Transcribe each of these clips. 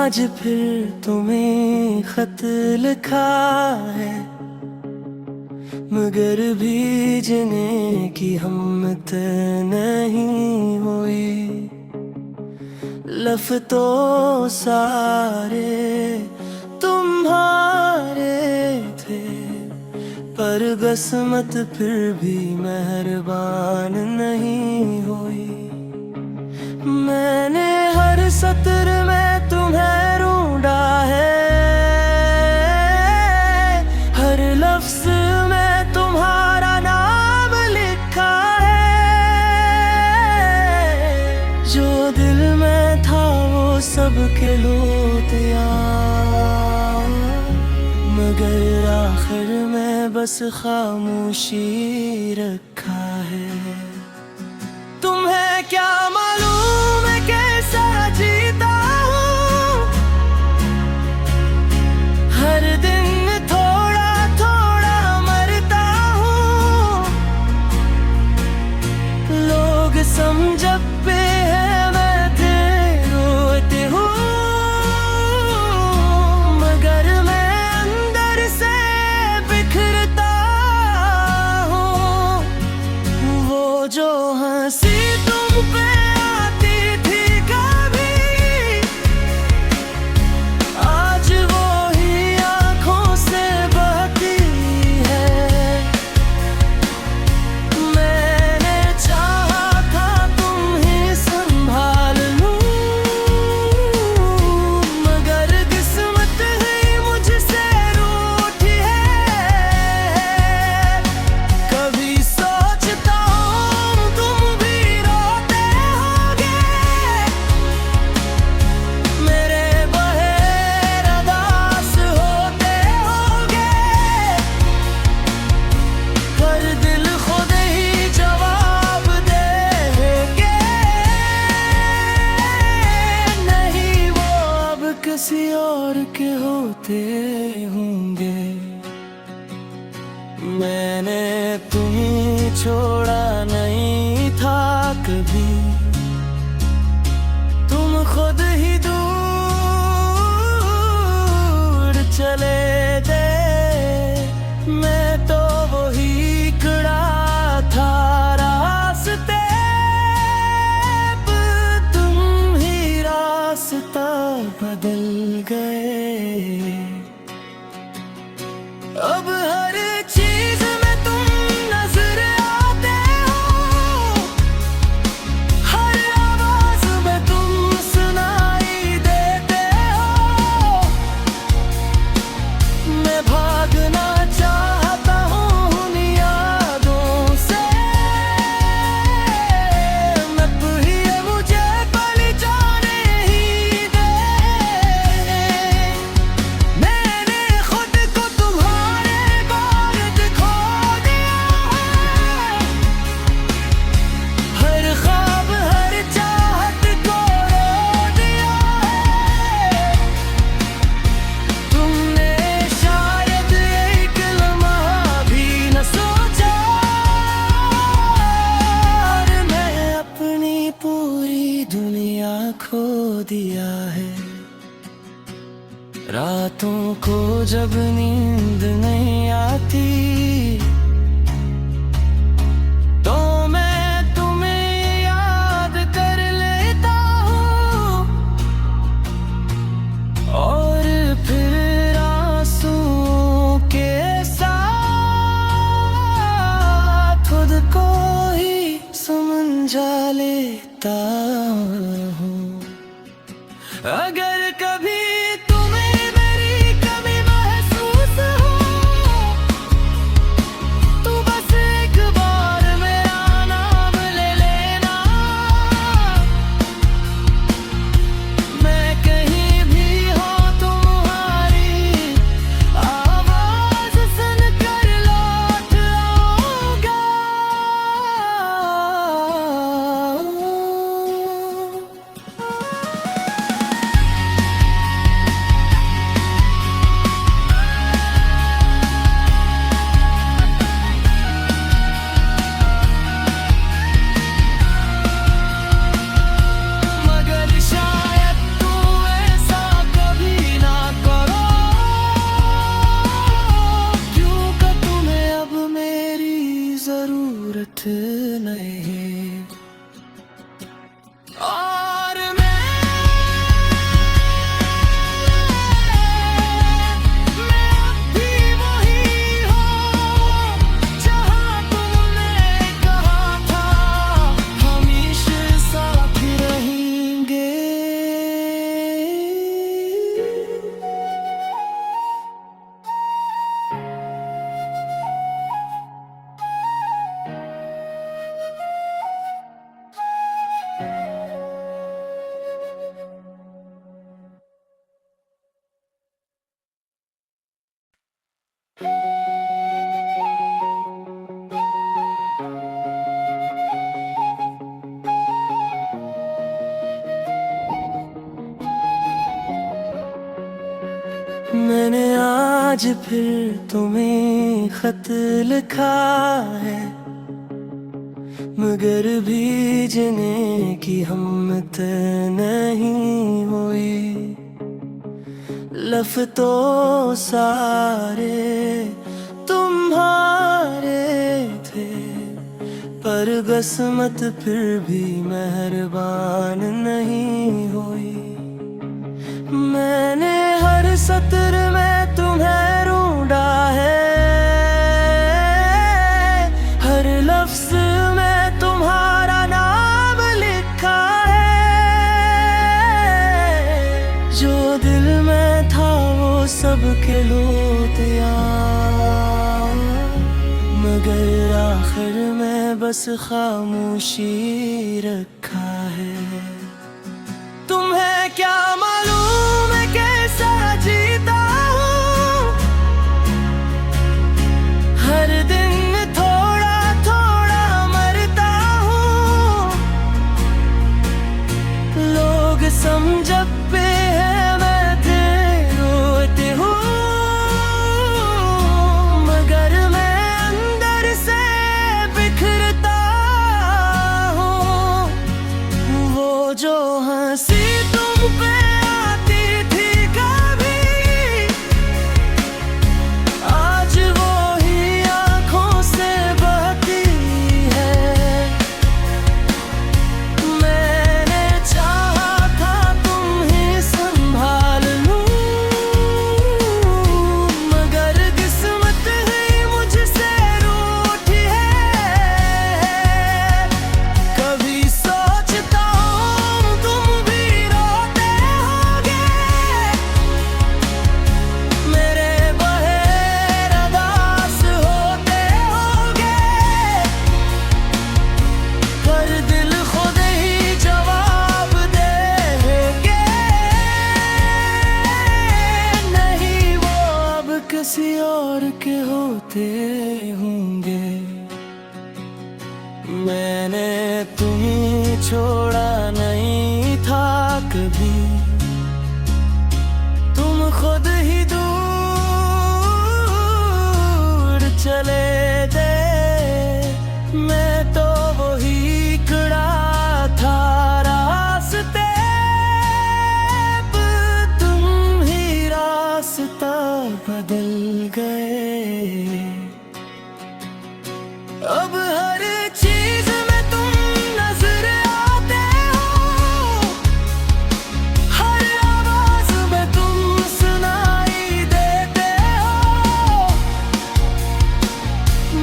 आज फिर तुम्हें खत लिखा है, मगर भेजने की हिम्मत नहीं हुई। लफ तो सारे तुम्हारे थे, पर किस्मत फिर भी मेहरबान नहीं हुई। मैंने हर सत्र में तुम्हें ढूंढा है, हर लफ्ज में तुम्हारा नाम लिखा है। जो दिल में था वो सब खिलो दिया, मगर आखिर में बस खामोशी रखा है। तुम्हें क्या मालूम है कैसा जीता हूँ, हर दिन थोड़ा थोड़ा मरता हूँ। लोग समझते हैं मैं फिर रोती हूँ, मगर मैं अंदर से बिखरता हूँ। वो जो हंसी तुम पे आती थी कभी, आज वो ही आंखों से बहती है। मैंने चाहा था तुम ही संभाल लूं, मगर किस्मत ही मुझसे रूठी है। कभी सोचता हूँ तुम भी रोते होगे, मेरे बहेर उदास होते होगे, पर दिल खुद ही जवाब देंगे। नहीं वो अब किसी और के होते होंगे। मैंने तुम्हें छोड़ा नहीं था कभी, तुम खुद ही दूर चले गए। मैं तो वही खड़ा था रास्ते पर, तुम ही रास्ता बदल गए। अब हर चीज में तुम नजर आते हो, हर आवाज में तुम सुनाई देते हो। मैं भागना चाहता हूँ उन यादों से, मत ही मुझे पल जाने ही दे। मैंने खुद को तुम्हारे बारत खो दिया है, हर ख्वाब हर चाहत को रो दिया है। तुमने शायद एक लम्हा भी न सोचा, और मैं अपनी पूरी दुनिया खो दिया है। रातों को जब नींद नहीं आती, तो मैं तुम्हें याद कर लेता हूँ, और फिर आंसुओं के साथ खुद को ही समझा लेता हूँ। अगर कभी तुम्हें मेरी कमी महसूस हो, तो बस एक बार मेरा नाम ले लेना। मैं कहीं भी हो तुम्हारी आवाज सुनकर लौट आऊंगा। मैंने आज फिर तुम्हें खत लिखा है, मगर भेजने की हिम्मत नहीं हुई। लफ्ज़ तो सारे तुम्हारे थे, पर किस्मत फिर भी मेहरबान नहीं हुई। मैंने हर सत्र में तुम्हें ढूंढा है, हर लफ्ज़ में तुम्हारा नाम लिखा है। जो दिल में था वो सब खिलो दिया, मगर आखिर में बस खामोशी रखा है। तुम्हें क्या मालूम है कैसा जीता हूँ, हर दिन थोड़ा थोड़ा मरता हूँ। लोग समझते हैं मैं रोते हूँ, मगर मैं अंदर से बिखरता हूँ। वो जो हंसी तुम पे आती थी कभी, आज वो ही आंखों से बहती है। मैंने चाहा था तुम्हें संभाल लूं, मगर किस्मत ही मुझसे रूठी है। कभी सोचता हूँ तुम भी रोते होगे, मेरे बहेर अदास होते होगे, पर दिल खुद ही जवाब देंगे। नहीं वो अब किसी और के होते होंगे। मैंने तुम्हें छोड़ा नहीं था कभी, तुम खुद ही दूर चले गए। मैं तो वही खड़ा था रास्ते पे, तुम ही रास्ता बदल गए। अब हर चीज में तुम नजर आते हो, हर आवाज में तुम सुनाई देते हो।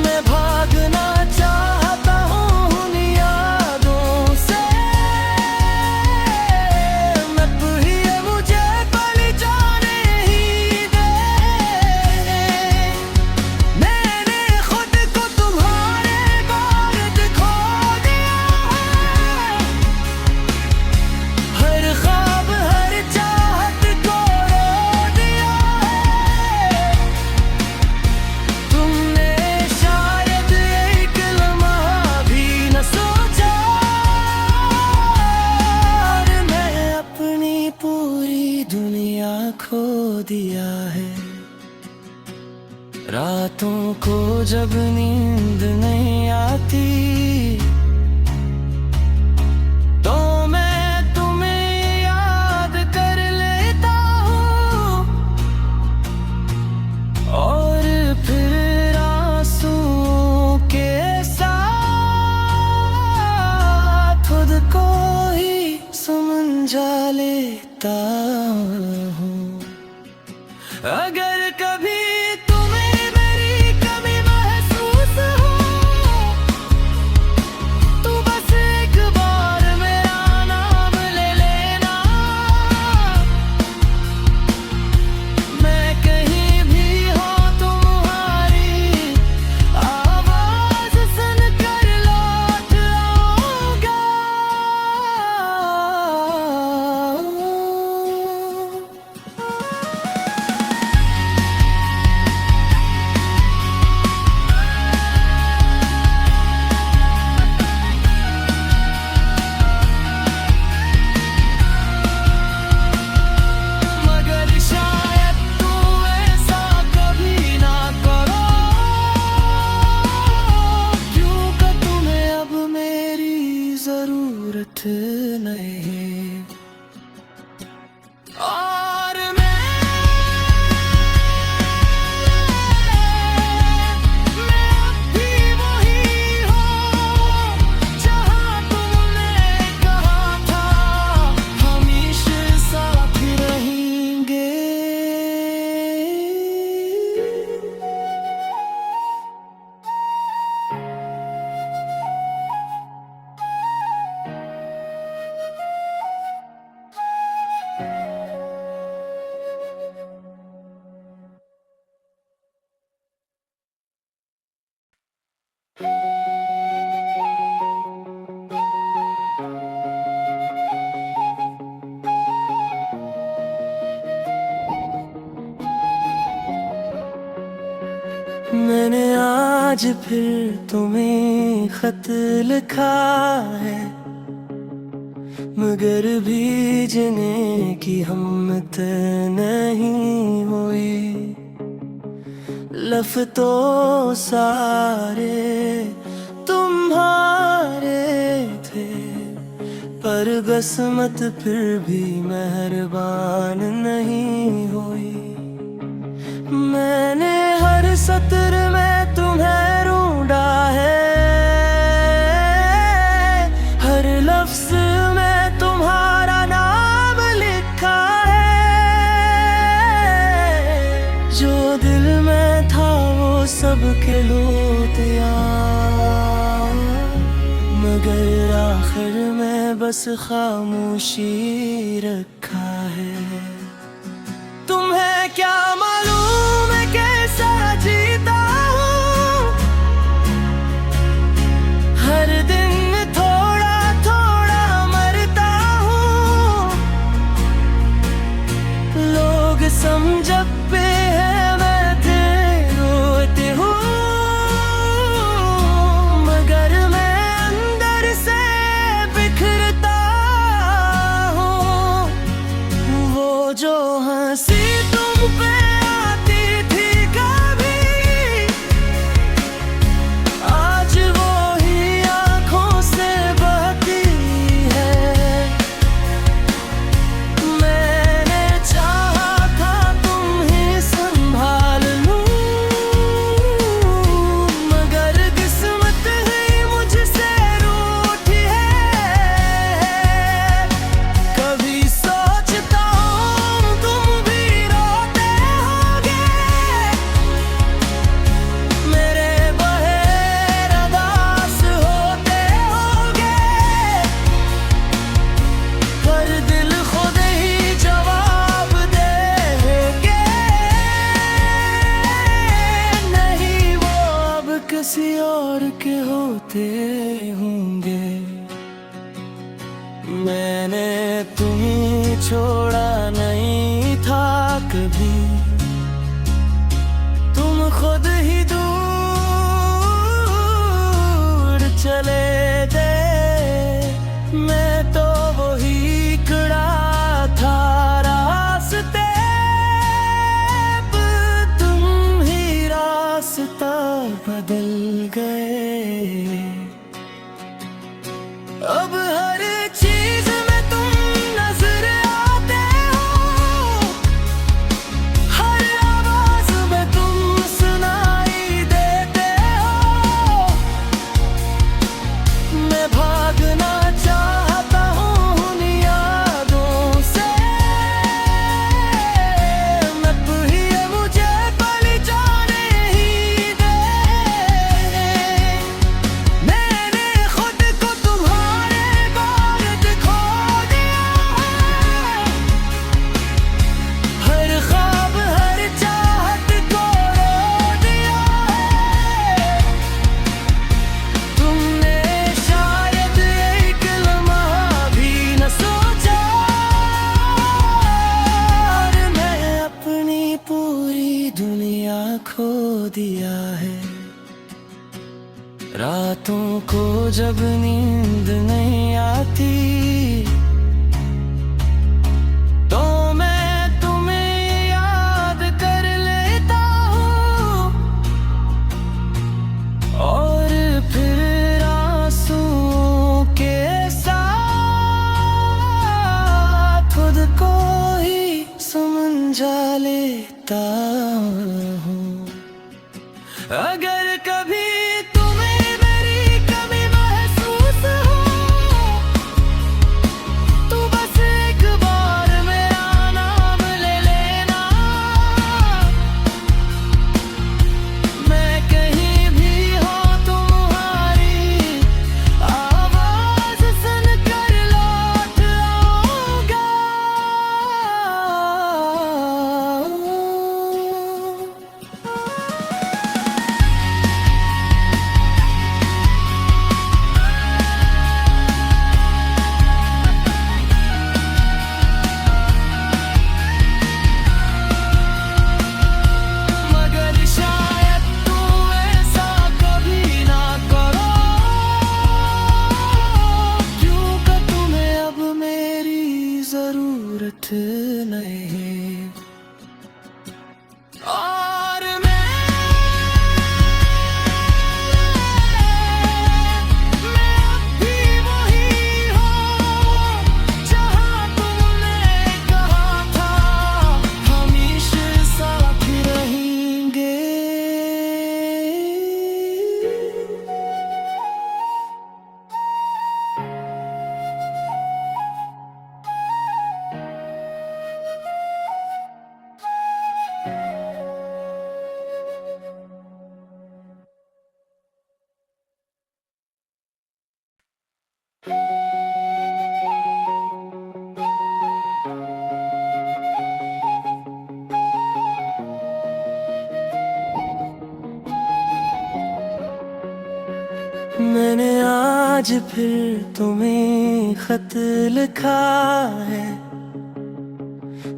मैं भागना चाहता हूँ उन यादों से, मत ही मुझे पल जाने ही दे। मैंने खुद को तुम्हारे बारे खो दिया है, हर ख्वाब हर चाहत को रो दिया है। तुमने शायद एक लम्हा भी न सोचा, और मैं अपनी पूरी दुनिया खो दिया है। रातों को जब नींद नहीं आती, तो मैं तुम्हें याद कर लेता हूँ, और फिर आंसुओं के साथ खुद को ही समझा लेता हूँ। अगर कभी तुम्हें मेरी कमी महसूस हो, तो बस एक बार मेरा नाम ले लेना। मैं कहीं भी हो तुम्हारी आवाज सुनकर लौट आऊंगा। मैंने आज फिर तुम्हें खत लिखा है, मगर भेजने की हिम्मत नहीं हुई। लफ्ज़ तो सारे तुम्हारे थे, पर किस्मत फिर भी मेहरबान नहीं हुई। मैंने हर सत्र में तुम्हें ढूंढा है, हर लफ्ज़ में तुम्हारा नाम लिखा है। जो दिल में था वो सब खिलो दिया, मगर आखिर में बस खामोशी रखा है। तुम्हें क्या मालूम है कैसा जीता हूँ, हर दिन थोड़ा थोड़ा मरता हूँ। लोग समझते हैं मैं रोती हूँ, मगर मैं अंदर से बिखरता हूँ। वो जो हंसी तुम पे आती थी कभी, आज वो ही आंखों से बहती है। मैंने चाहा था तुम ही संभाल लूं, मगर किस्मत ही मुझसे रूठी है। कभी सोचता हूँ तुम भी रोते होगे, मेरे बगैर उदास होते होगे। पर दिल खुद ही जवाब देंगे, नहीं वो अब किसी और के होते होंगे। मैंने तुम्हें छोड़ा नहीं था कभी, तुम खुद ही दूर चले गए। मैं तो वही खड़ा था रास्ते पे, तुम ही रास्ता बदल गए। अब हर चीज में तुम नजर आते हो, हर आवाज में तुम सुनाई देते हो। मैं भागना चाहता हूँ उन यादों से, मत ही मुझे पल जाने ही दे। मैंने खुद को तुम्हारे बाग खो दिया है, हर ख्वाब हर चाहत को रो दिया है। तुमने शायद एक लम्हा भी न सोचा, और मैं अपनी पूरी दुनिया खो दिया है। रातों को जब नींद नहीं आती, तो मैं तुम्हें याद कर लेता हूँ, और फिर आंसुओं के साथ खुद को ही समझा लेता हूँ। अगर कभी तुम्हें मेरी कमी महसूस हो, तो बस एक बार मेरा नाम ले लेना। मैं कहीं भी हो तुम्हारी आवाज सुनकर लौट आऊंगा। आज फिर तुम्हें खत लिखा है,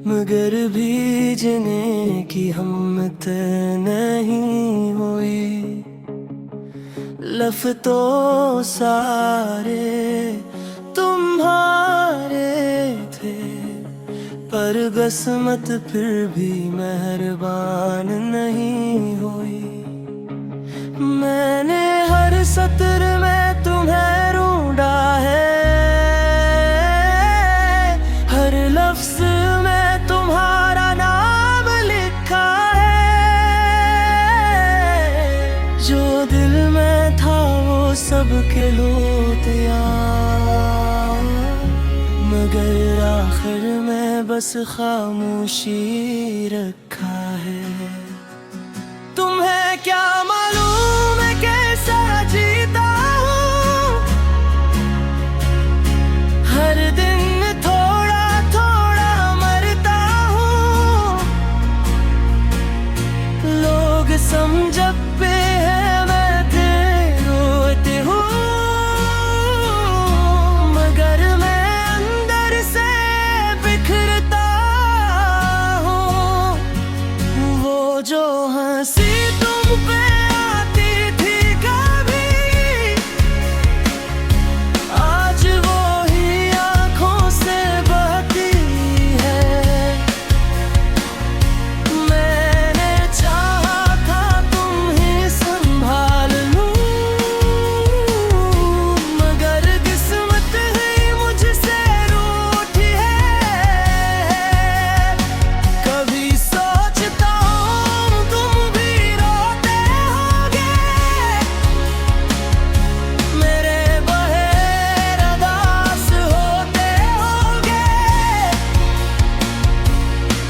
मगर भेजने की हिम्मत नहीं हुई। लफ्ज़ तो सारे तुम्हारे थे, पर किस्मत फिर भी मेहरबान नहीं हुई। मैंने हर सत्र में तुम्हें ढूंढा है, हर लफ्ज़ में तुम्हारा नाम लिखा है। जो दिल में था वो सब खिलो दिया, मगर आखिर में बस खामोशी रखा है। तुम्हें क्या मालूम है कैसा जीता हूँ, हर दिन थोड़ा थोड़ा मरता हूँ। लोग समझते हैं मैं रोते हूँ, मगर मैं अंदर से बिखरता हूँ। वो जो हंसी तुम पे आती थी कभी, आज वो ही आंखों से बहती है। मैंने चाहा था तुम ही संभाल लूं, मगर किस्मत ही मुझसे रूठी है। कभी सोचता हूँ तुम भी रोते होगे, मेरे बहेर उदास होते होगे,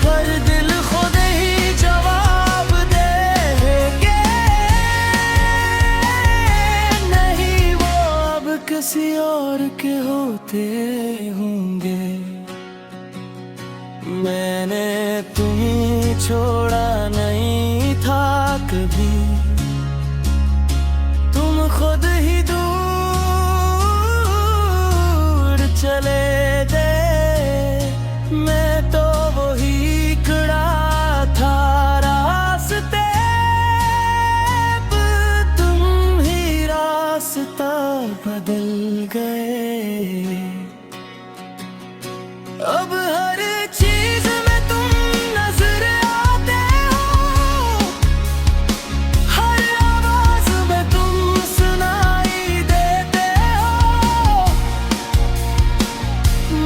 पर दिल खुद ही जवाब देंगे। नहीं वो अब किसी और के होते होंगे। मैंने तुम्हें छोड़ा नहीं था कभी, तुम खुद ही दूर चले गए। मैं तो वही खड़ा था रास्ते पे, तुम ही रास्ता बदल गए। अब हर चीज में तुम नजर आते हो, हर आवाज में तुम सुनाई देते हो।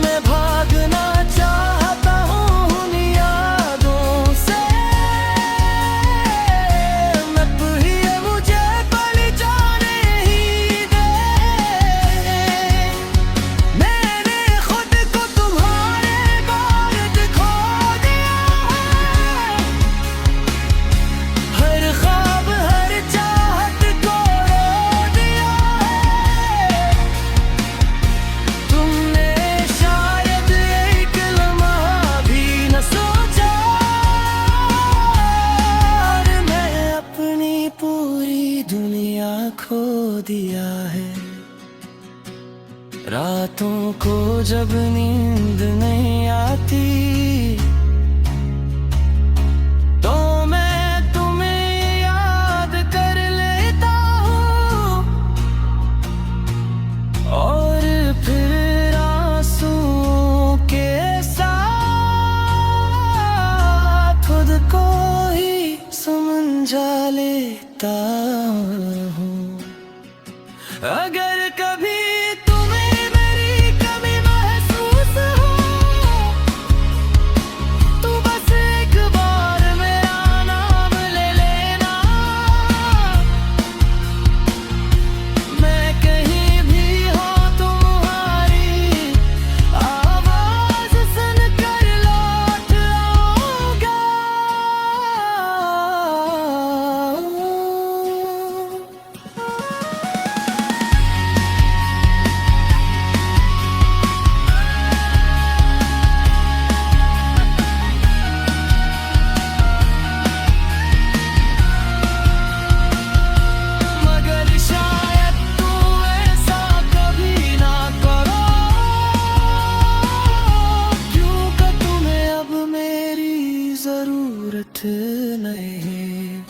मैं भागना चाहता हूँ उन यादों से, मत ही मुझे पल जाने ही दे। मैंने खुद को तुम्हारे बारत खो दिया है, हर ख्वाब हर चाहत को रो दिया है। तुमने शायद एक लम्हा भी न सोचा, और मैं अपनी पूरी दुनिया खो दिया है। रातों को जब नींद नहीं आती, तो मैं तुम्हें याद कर लेता हूँ, और फिर आंसुओं के साथ खुद को ही समझा लेता हूँ। अगर कभी तुम्हें मेरी कमी महसूस हो, तो बस एक बार मेरा नाम ले लेना। मैं कहीं भी हो तुम्हारी आवाज सुनकर लौट आऊंगा। जरूरत नहीं।